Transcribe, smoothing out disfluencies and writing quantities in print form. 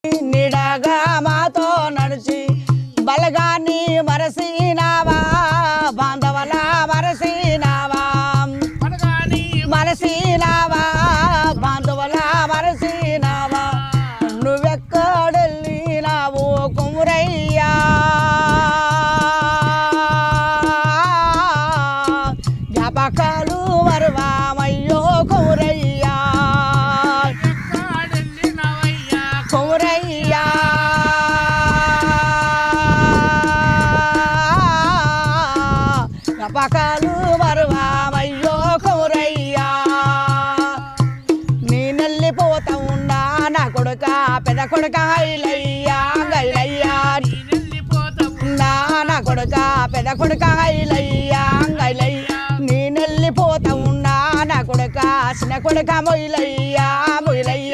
నిడగా మాతో నడిచి బలగాన్ని మరసినావా బాంధవల మరసినావా మరసినావా బాంధవల మరసినావా నువ్వెక్కడెళ్ళినావు కుమురయ్యా జ్ఞాపకాలు మరువామయ్యో కుమురయ్యా కుమురయ్యా జ్ఞాపకాలు మరువామయ్యో కుమురయ్యా నేనెళ్ళిపోతా ఉన్నా నా కొడుక పెద్ద కొడుక గైలయ్యా గైలయ్యా నా కొడుక పెద్ద కొడుక గైలయ్యా గైలయ్యా నేనెళ్ళిపోతా ఉన్నా నా కొడుక చిన్న కొడుక మొయిలయ్యా మొయిలయ్యా